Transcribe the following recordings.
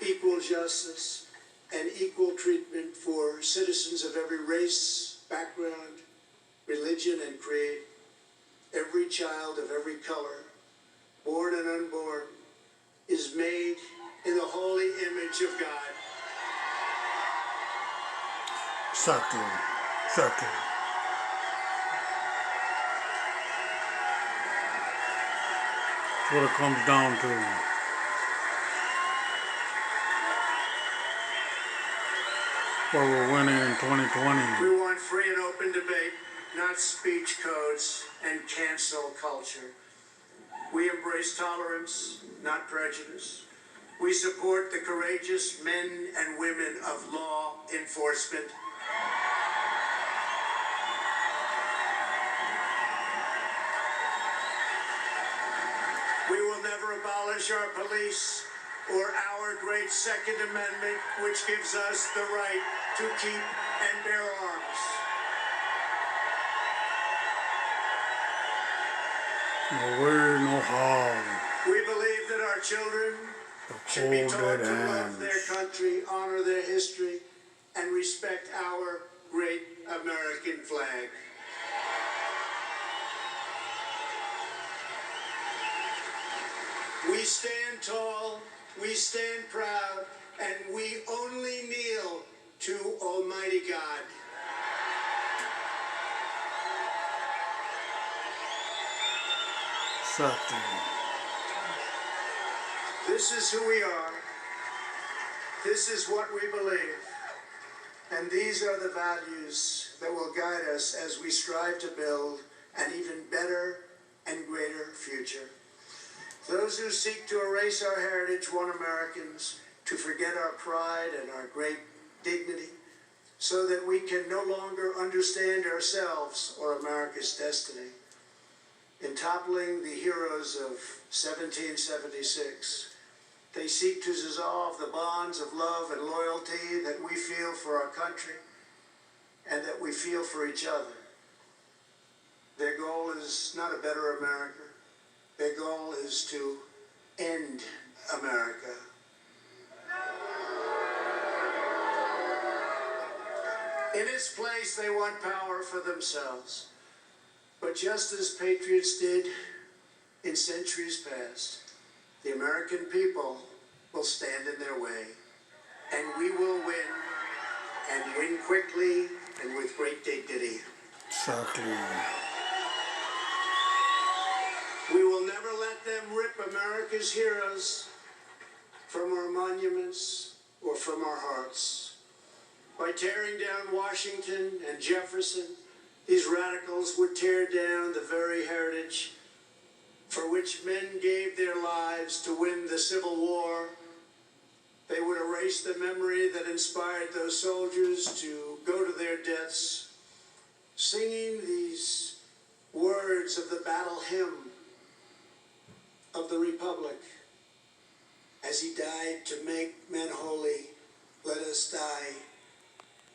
equal justice, and equal treatment for citizens of every race, background, religion, and creed. Every child of every color, born and unborn, is made in the holy image of God. Exactly. Exactly. That's what it comes down to. What we're winning in 2020. We want free and open debate, not speech codes and cancel culture. We embrace tolerance, not prejudice. We support the courageous men and women of law enforcement. We will never abolish our police or our great Second Amendment, which gives us the right to keep and bear arms. No where, no how. We believe that our children should be taught to love their country, honor their history, and respect our great American flag. We stand tall, we stand proud, and we only kneel to Almighty God. Exactly. This is who we are. This is what we believe. And these are the values that will guide us as we strive to build an even better and greater future. Those who seek to erase our heritage want Americans to forget our pride and our great dignity so that we can no longer understand ourselves or America's destiny. In toppling the heroes of 1776, they seek to dissolve the bonds of love and loyalty that we feel for our country and that we feel for each other. Their goal is not a better America. Their goal is to end America. In its place, they want power for themselves. But just as patriots did in centuries past, the American people will stand in their way, and we will win, and win quickly and with great dignity. Exactly. We will never let them rip America's heroes from our monuments or from our hearts. By tearing down Washington and Jefferson, these radicals would tear down the very heritage for which men gave their lives to win the Civil War. They would erase the memory that inspired those soldiers to go to their deaths, singing these words of the battle hymn of the Republic. As he died to make men holy, let us die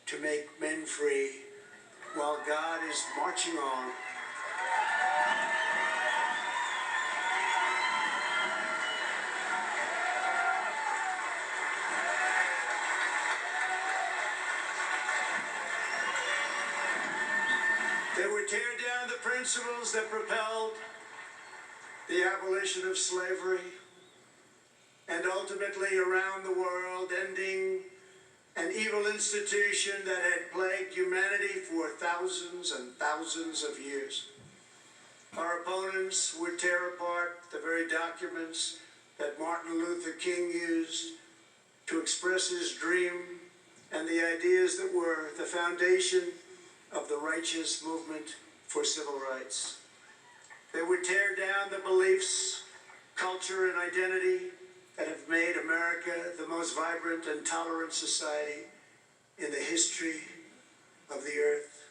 to make men free, while God is marching on. They would tear down the principles that propelled the abolition of slavery, and ultimately around the world, ending an evil institution that had plagued humanity for thousands and thousands of years. Our opponents would tear apart the very documents that Martin Luther King used to express his dream and the ideas that were the foundation of the righteous movement for civil rights. They would tear down the beliefs, culture, and identity that have made America the most vibrant and tolerant society in the history of the earth.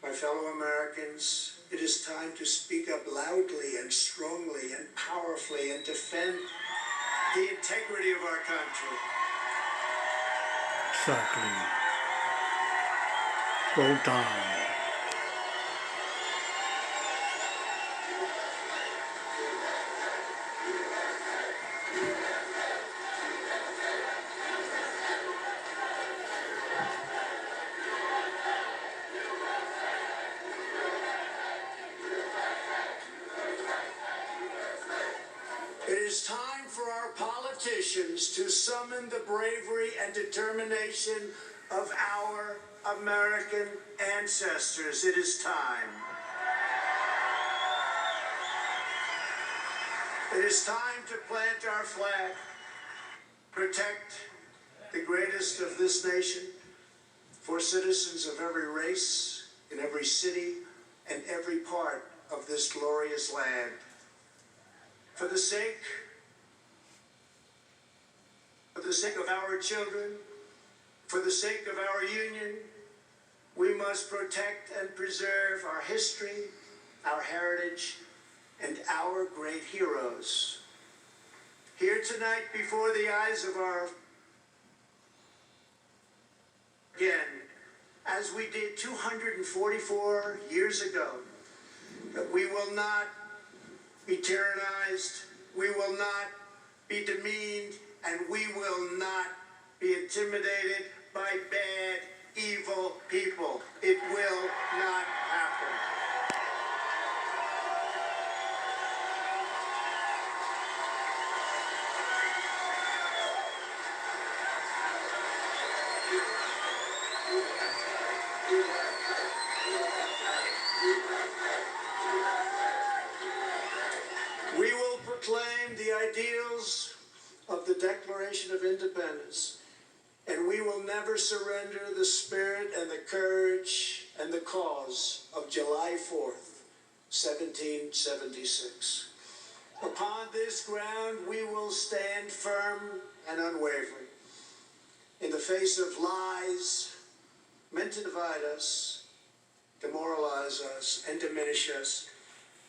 My fellow Americans, it is time to speak up loudly and strongly and powerfully and defend the integrity of our country. Exactly. Go time. politicians to summon the bravery and determination of our American ancestors. It is time. It is time to plant our flag, protect the greatest of this nation for citizens of every race, in every city, and every part of this glorious land. For the sake of our children, for the sake of our union, we must protect and preserve our history, our heritage, and our great heroes. Here tonight, before the eyes of our again, as we did 244 years ago, that we will not be tyrannized, we will not be demeaned, and we will not be intimidated by bad, evil people. It will not happen. We will proclaim the ideals of the Declaration of Independence, and we will never surrender the spirit and the courage and the cause of July 4th, 1776. Upon this ground, we will stand firm and unwavering. In the face of lies meant to divide us, demoralize us, and diminish us,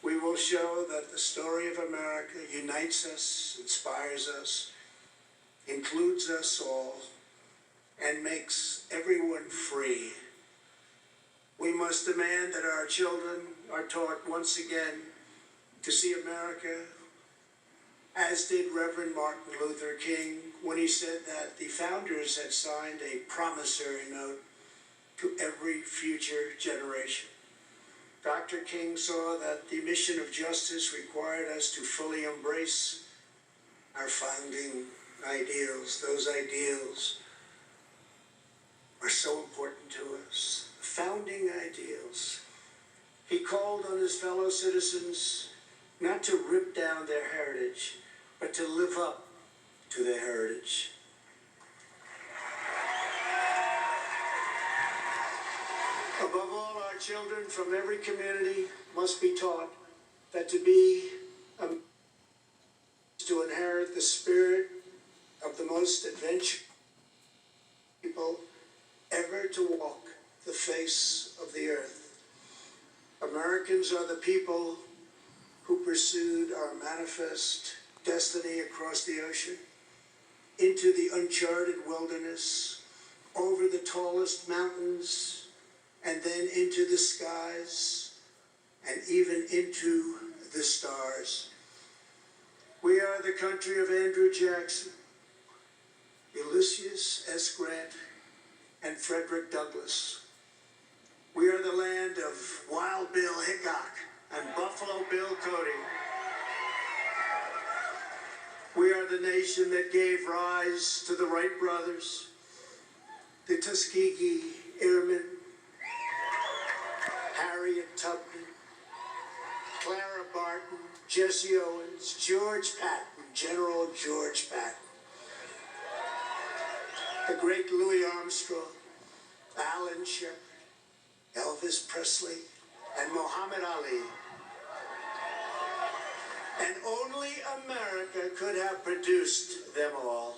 we will show that the story of America unites us, inspires us, includes us all, and makes everyone free. We must demand that our children are taught once again to see America as did Reverend Martin Luther King when he said that the founders had signed a promissory note to every future generation. Dr. King saw that the mission of justice required us to fully embrace our founding ideals. Those ideals are so important to us. Founding ideals. He called on his fellow citizens not to rip down their heritage, but to live up to their heritage. Above all, our children from every community must be taught that to inherit the spirit of the most adventurous people ever to walk the face of the earth. Americans are the people who pursued our manifest destiny across the ocean, into the uncharted wilderness, over the tallest mountains, and then into the skies, and even into the stars. We are the country of Andrew Jackson, Ulysses S. Grant, and Frederick Douglass. We are the land of Wild Bill Hickok and Buffalo Bill Cody. We are the nation that gave rise to the Wright brothers, the Tuskegee Airmen, Harriet Tubman, Clara Barton, Jesse Owens, George Patton, General George Patton, the great Louis Armstrong, Alan Shepard, Elvis Presley, and Muhammad Ali. And only America could have produced them all.